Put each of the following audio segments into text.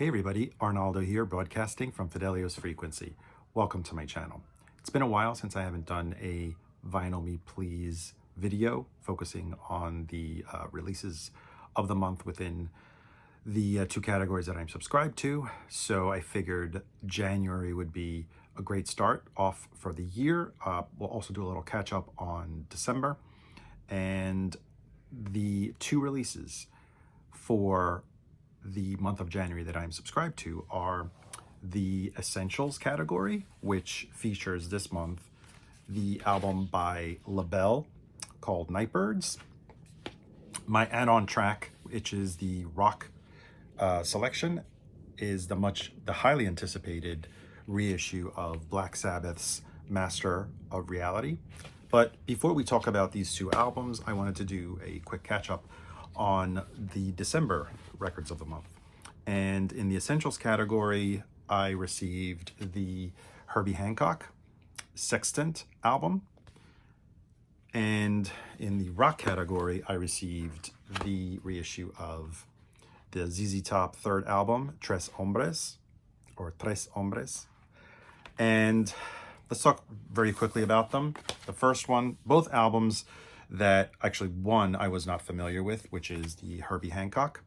Hey everybody, Arnaldo here, broadcasting from Fidelio's Frequency. Welcome to my channel. It's been a while since I haven't done a Vinyl Me Please video focusing on the releases of the month within the two categories that I'm subscribed to. So I figured January would be a great start off for the year. We'll also do a little catch up on December. And the two releases for the month of January that I'm subscribed to are the Essentials category, which features this month the album by Labelle called Nightbirds. My add-on track, which is the rock selection, is the highly anticipated reissue of Black Sabbath's Master of Reality. But before we talk about these two albums, I wanted to do a quick catch-up on the December records of the month. And in the Essentials category, I received the Herbie Hancock Sextant album. And in the rock category, I received the reissue of the ZZ Top third album, Tres Hombres. And let's talk very quickly about them. The first one, both albums that actually one I was not familiar with, which is the Herbie Hancock.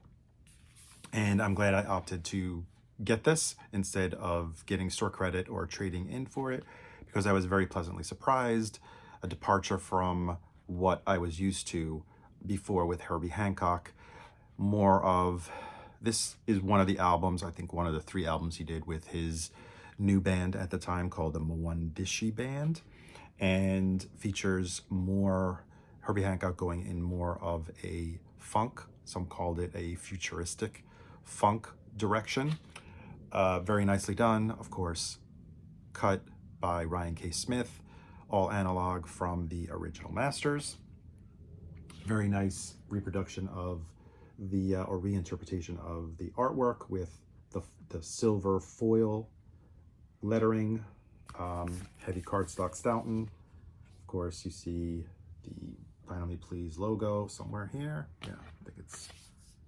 And I'm glad I opted to get this instead of getting store credit or trading in for it, because I was very pleasantly surprised. A departure from what I was used to before with Herbie Hancock. More of, this is one of the albums, I think one of the three albums he did with his new band at the time called the Mwandishi Band, and features more Herbie Hancock going in more of a funk. Some called it a futuristic funk direction. Very nicely done, of course, cut by Ryan K. Smith, all analog from the original masters. Very nice reproduction of the, or reinterpretation of the artwork with the silver foil lettering, heavy cardstock Stoughton. Of course, you see the Vinyl Me Please logo somewhere here. Yeah, I think it's,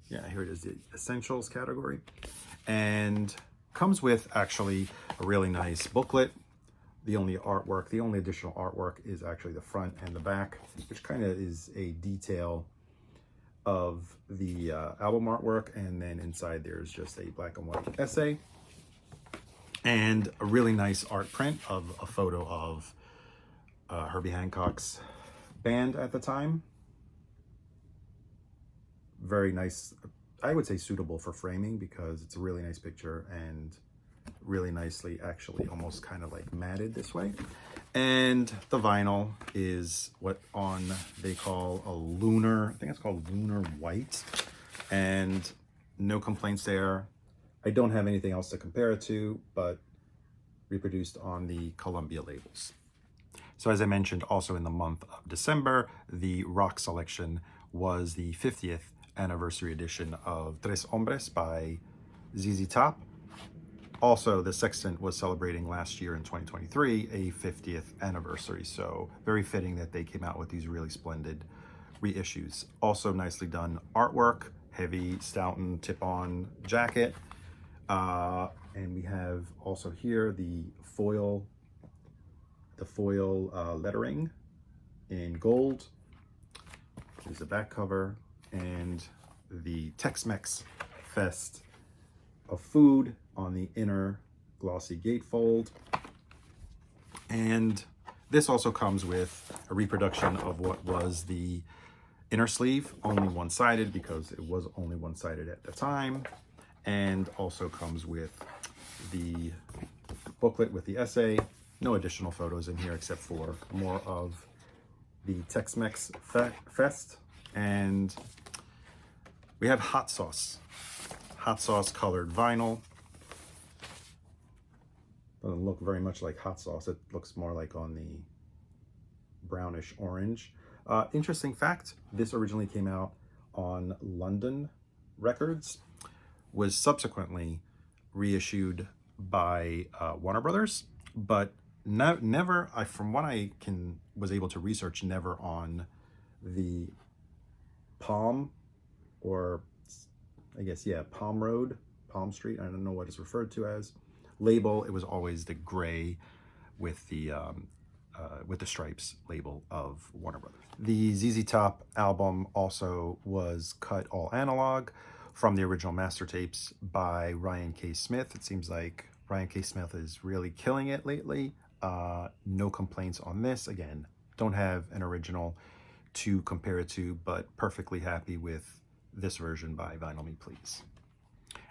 yeah, here it is, the Essentials category. And comes with actually a really nice booklet. The only additional artwork is actually the front and the back, which kind of is a detail of the album artwork. And then inside there's just a black and white essay. And a really nice art print of a photo of Herbie Hancock's band at the time. Very nice, I would say suitable for framing, because it's a really nice picture and really nicely actually almost kind of like matted this way. And the vinyl is what they call a lunar, I think it's called lunar white, and no complaints there. I don't have anything else to compare it to, but reproduced on the Columbia labels. So as I mentioned, also in the month of December, the rock selection was the 50th anniversary edition of Tres Hombres by ZZ Top. Also, the Sextant was celebrating last year in 2023, a 50th anniversary. So very fitting that they came out with these really splendid reissues. Also nicely done artwork, heavy Stoughton tip-on jacket. And we have also here the foil lettering in gold. Here's the back cover, and the Tex-Mex Fest of food on the inner glossy gatefold. And this also comes with a reproduction of what was the inner sleeve, only one-sided because it was only one-sided at the time. And also comes with the booklet with the essay. No additional photos in here except for more of the Tex-Mex Fest. And we have hot sauce colored vinyl. Doesn't look very much like hot sauce. It looks more like on the brownish orange. Interesting fact, this originally came out on London Records, was subsequently reissued by Warner Brothers, but never, from what I was able to research, never on the Palm, or I guess, yeah, Palm Road Palm Street. I don't know what it's referred to as. Label, it was always the gray with the stripes label of Warner Brothers. The ZZ Top album also was cut all analog from the original master tapes by Ryan K. Smith. It seems like Ryan K. Smith is really killing it lately. No complaints on this. Again, don't have an original to compare it to, but perfectly happy with this version by Vinyl Me Please.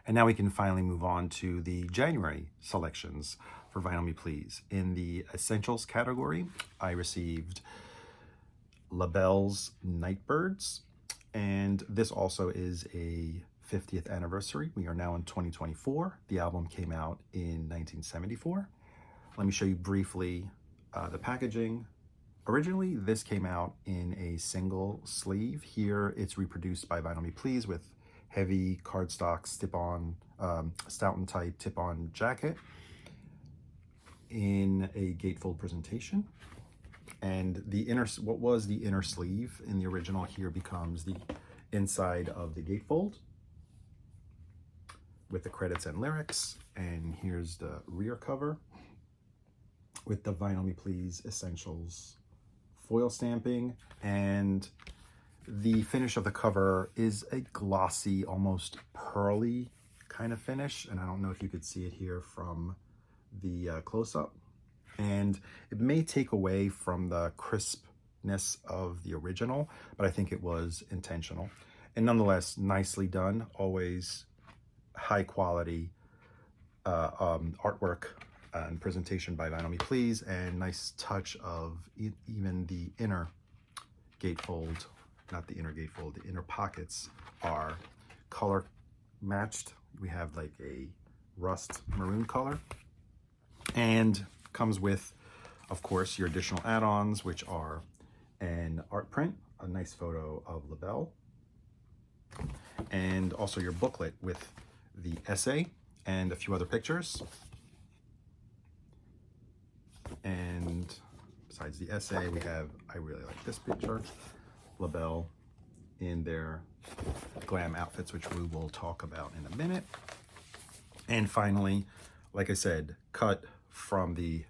And now we can finally move on to the January selections for Vinyl Me Please. In the Essentials category, I received Labelle's Nightbirds, and this also is a 50th anniversary. We are now in 2024. The album came out in 1974. Let me show you briefly the packaging. Originally, this came out in a single sleeve. Here, it's reproduced by Vinyl Me Please with heavy cardstock tip-on, Stoughton type tip-on jacket in a gatefold presentation. And the inner, what was the inner sleeve in the original here becomes the inside of the gatefold with the credits and lyrics. And here's the rear cover with the Vinyl Me Please Essentials foil stamping. And the finish of the cover is a glossy, almost pearly kind of finish. And I don't know if you could see it here from the close-up. And it may take away from the crispness of the original, but I think it was intentional. And nonetheless, nicely done. Always high quality artwork and presentation by Vinyl Me Please, and nice touch of even the inner gatefold, not the inner gatefold, the inner pockets are color matched. We have like a rust maroon color, and comes with, of course, your additional add-ons, which are an art print, a nice photo of Labelle, and also your booklet with the essay and a few other pictures. And besides the essay, we have, I really like this picture, Labelle in their glam outfits, which we will talk about in a minute. And finally, like I said, cut from the,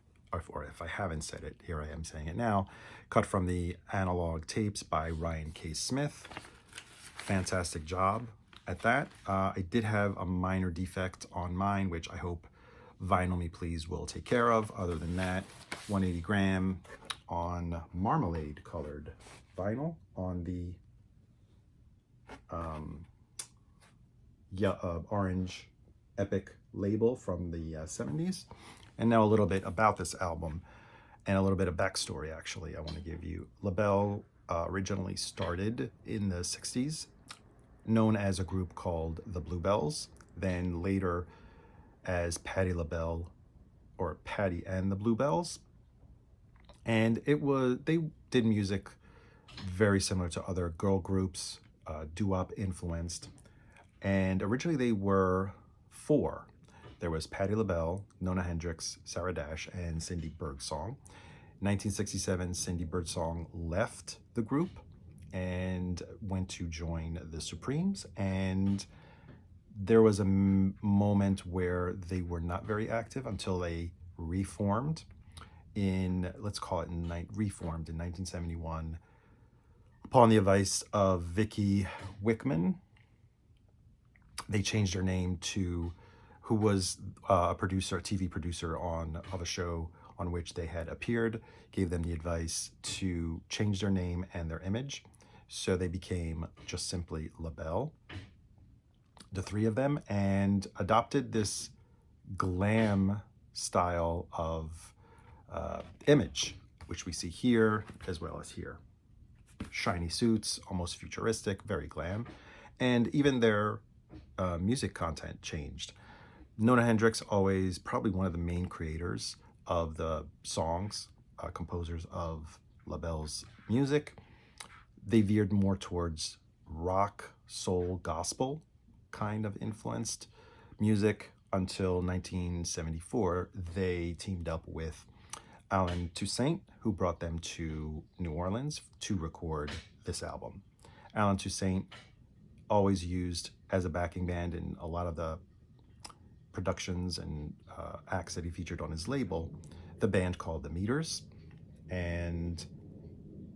or if I haven't said it, here I am saying it now, cut from the analog tapes by Ryan K. Smith. Fantastic job at that. I did have a minor defect on mine, which I hope Vinyl Me Please will take care of. Other than that, 180 gram on marmalade colored vinyl on the orange epic label from the 70s. And now a little bit about this album and a little bit of backstory, actually, I want to give you. Labelle originally started in the 60s, known as a group called the Bluebells, then later as Patti LaBelle, or Patti and the Bluebells. And they did music very similar to other girl groups, doo-wop influenced. And originally they were four. There was Patti LaBelle, Nona Hendryx, Sarah Dash, and Cindy Birdsong. 1967, Cindy Birdsong left the group and went to join the Supremes. And there was a moment where they were not very active until they reformed in, let's call it reformed in 1971 upon the advice of Vicky Wickman. They changed their name to, who was a producer, a TV producer of a show on which they had appeared, gave them the advice to change their name and their image. So they became just simply Labelle, the three of them, and adopted this glam style of image, which we see here as well as here. Shiny suits, almost futuristic, very glam. And even their music content changed. Nona Hendryx, always probably one of the main creators of the songs, composers of Labelle's music. They veered more towards rock, soul, gospel kind of influenced music until 1974. They teamed up with Alan Toussaint, who brought them to New Orleans to record this album. Alan Toussaint always used as a backing band in a lot of the productions and acts that he featured on his label, the band called the Meters, and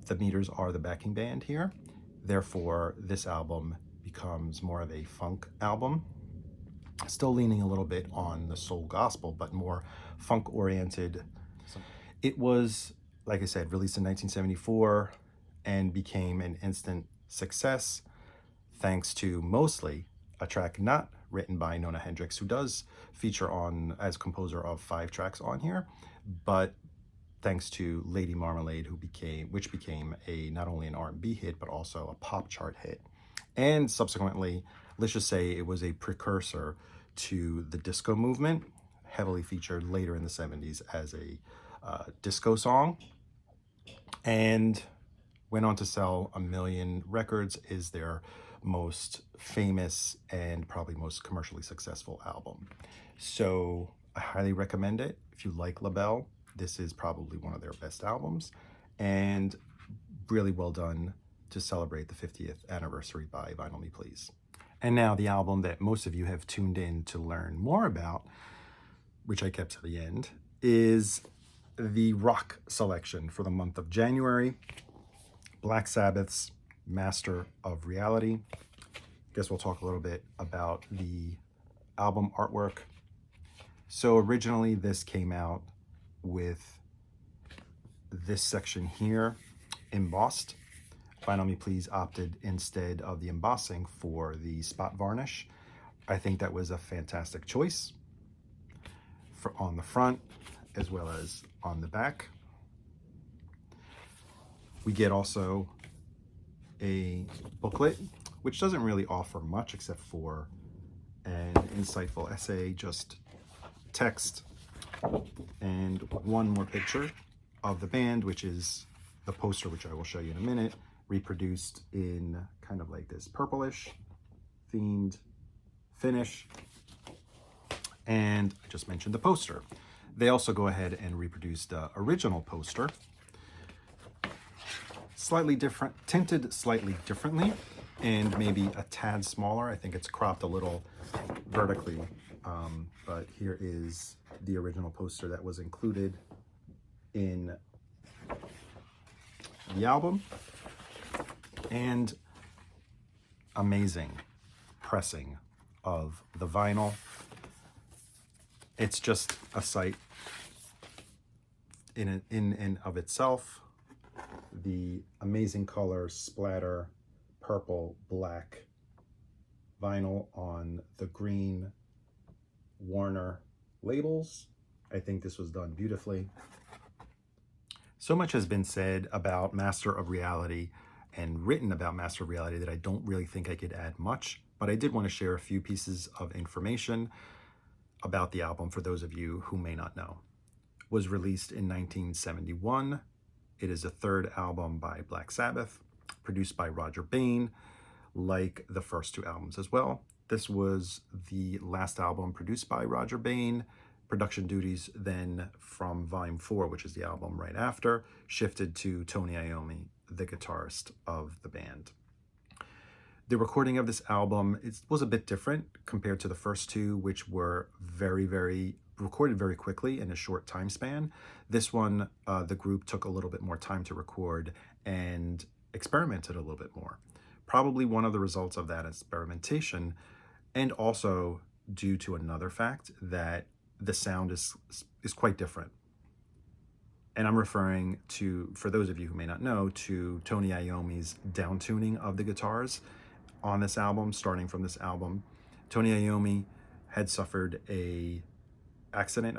the Meters are the backing band here. Therefore, this album becomes more of a funk album, still leaning a little bit on the soul gospel, but more funk oriented. It was, like I said, released in 1974 and became an instant success thanks to mostly a track not written by Nona Hendryx, who does feature on as composer of 5 tracks on here, but thanks to Lady Marmalade, which became a not only an R&B hit but also a pop chart hit. And subsequently, let's just say it was a precursor to the disco movement, heavily featured later in the 70s as a disco song, and went on to sell 1 million records, is their most famous and probably most commercially successful album. So I highly recommend it. If you like Labelle, this is probably one of their best albums, and really well done to celebrate the 50th anniversary by Vinyl Me Please. And now the album that most of you have tuned in to learn more about, which I kept to the end, is the rock selection for the month of January, Black Sabbath's Master of Reality. Guess we'll talk a little bit about the album artwork. So originally this came out with this section here embossed. Vinyl Me Please opted instead of the embossing for the spot varnish. I think that was a fantastic choice for on the front as well as on the back. We get also a booklet, which doesn't really offer much except for an insightful essay, just text, and one more picture of the band, which is the poster, which I will show you in a minute, reproduced in kind of like this purplish themed finish. And I just mentioned the poster. They also go ahead and reproduce the original poster, slightly different, tinted slightly differently, and maybe a tad smaller. I think it's cropped a little vertically, but here is the original poster that was included in the album. And amazing pressing of the vinyl. It's just a sight in and of itself. The amazing color splatter, purple, black vinyl on the green Warner labels. I think this was done beautifully. So much has been said about Master of Reality and written about Master of Reality that I don't really think I could add much, but I did want to share a few pieces of information about the album for those of you who may not know. It was released in 1971. It is the 3rd album by Black Sabbath, produced by Roger Bain, like the first 2 albums as well. This was the last album produced by Roger Bain. Production duties then from Volume 4, which is the album right after, shifted to Tony Iommi, the guitarist of the band. The recording of this album was a bit different compared to the first 2, which were recorded very quickly in a short time span. This one, the group took a little bit more time to record and experimented a little bit more. Probably one of the results of that experimentation, and also due to another fact that the sound is quite different. And I'm referring to, for those of you who may not know, to Tony Iommi's downtuning of the guitars on this album, starting from this album. Tony Iommi had suffered a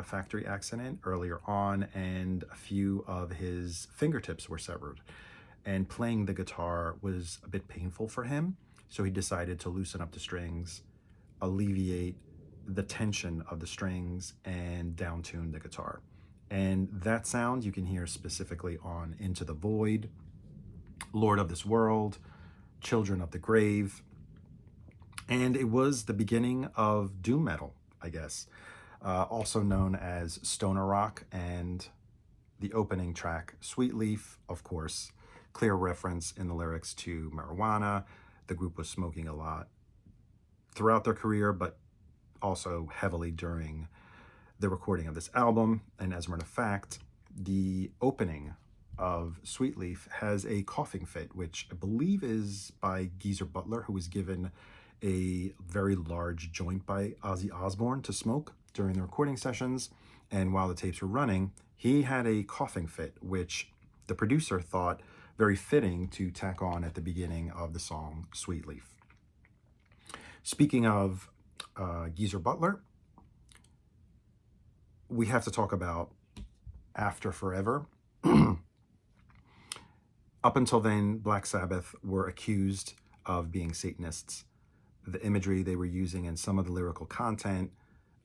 factory accident earlier on, and a few of his fingertips were severed. And playing the guitar was a bit painful for him, so he decided to loosen up the strings, alleviate the tension of the strings, and downtune the guitar. And that sound you can hear specifically on Into the Void, Lord of This World, Children of the Grave. And it was the beginning of doom metal, I guess, also known as stoner rock. And the opening track, Sweet Leaf, of course, clear reference in the lyrics to marijuana. The group was smoking a lot throughout their career, but also heavily during the recording of this album. And as a matter of fact, the opening of Sweet Leaf has a coughing fit, which I believe is by Geezer Butler, who was given a very large joint by Ozzy Osbourne to smoke during the recording sessions. And while the tapes were running, he had a coughing fit, which the producer thought very fitting to tack on at the beginning of the song Sweet Leaf. Speaking of Geezer Butler, we have to talk about After Forever. Up until then, Black Sabbath were accused of being Satanists. The imagery they were using and some of the lyrical content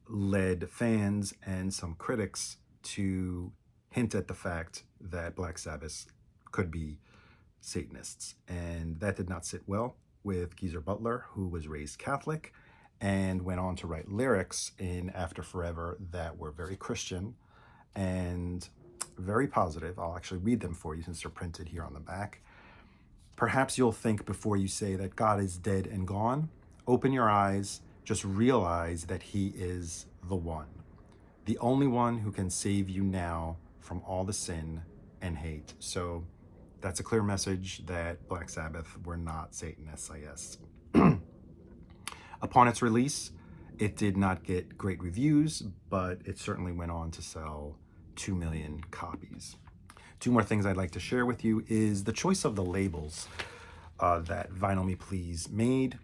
led fans and some critics to hint at the fact that Black Sabbath could be Satanists. And that did not sit well with Geezer Butler, who was raised Catholic and went on to write lyrics in After Forever that were very Christian and very positive. I'll actually read them for you since they're printed here on the back. Perhaps you'll think before you say that God is dead and gone. Open your eyes, just realize that he is the one, the only one who can save you now from all the sin and hate. So that's a clear message that Black Sabbath were not Satanists, I guess. Upon its release, it did not get great reviews, but it certainly went on to sell 2 million copies. Two more things I'd like to share with you is the choice of the labels that Vinyl Me Please made.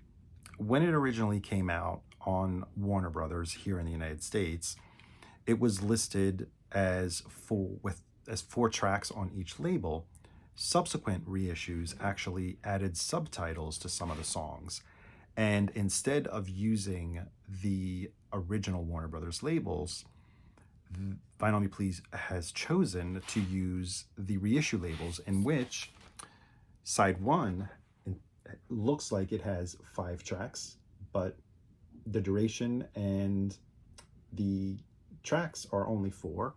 When it originally came out on Warner Brothers here in the United States, it was listed as 4 tracks on each label. Subsequent reissues actually added subtitles to some of the songs. And instead of using the original Warner Brothers labels, Vinyl Me Please has chosen to use the reissue labels, in which side 1 looks like it has 5 tracks, but the duration and the tracks are only 4.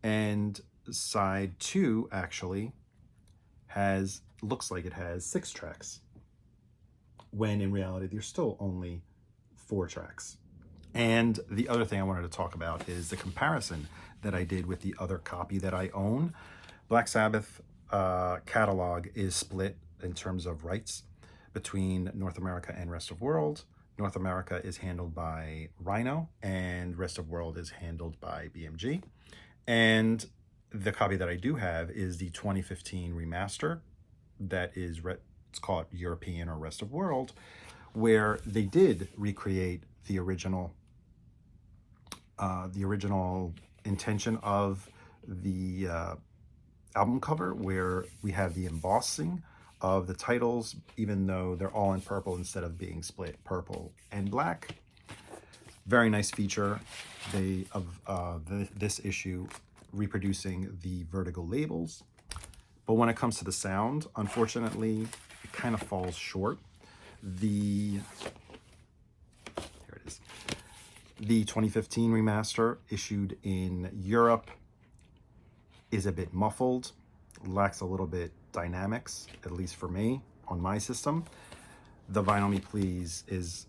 And side 2 actually looks like it has 6 tracks, when in reality there's still only 4 tracks. And the other thing I wanted to talk about is the comparison that I did with the other copy that I own. Black Sabbath catalog is split in terms of rights between North America and rest of world. North America is handled by Rhino and rest of world is handled by BMG. And the copy that I do have is the 2015 remaster that is, it's called European or rest of world, where they did recreate the original intention of the album cover, where we have the embossing of the titles, even though they're all in purple instead of being split purple and black. Very nice feature this issue, reproducing the Vertigo labels. But when it comes to the sound, unfortunately, it kind of falls short. Here it is. The 2015 remaster, issued in Europe, is a bit muffled, lacks a little bit dynamics, at least for me, on my system. The Vinyl Me Please is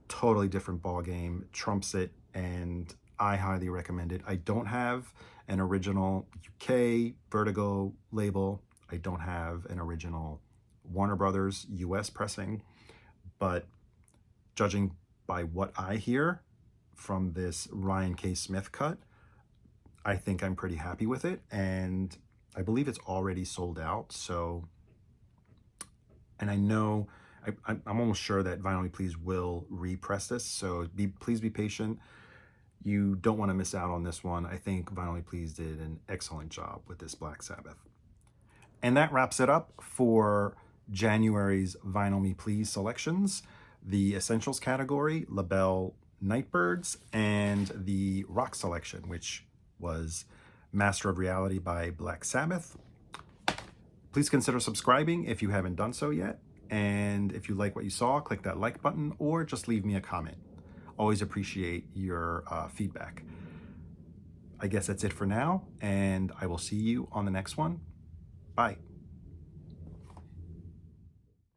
totally different ball game, trumps it, and I highly recommend it. I don't have an original UK Vertigo label. I don't have an original Warner Brothers US pressing, but judging by what I hear from this Ryan K. Smith cut, I think I'm pretty happy with it, and I believe it's already sold out. So, and I know, I'm almost sure that Vinyl Me Please will repress this, so please be patient. You don't want to miss out on this one. I think Vinyl Me Please did an excellent job with this Black Sabbath. And that wraps it up for January's Vinyl Me Please selections. The Essentials category, Labelle Nightbirds, and the Rock selection, which was Master of Reality by Black Sabbath. Please consider subscribing if you haven't done so yet. And if you like what you saw, click that like button or just leave me a comment. Always appreciate your feedback. I guess that's it for now, and I will see you on the next one. Bye.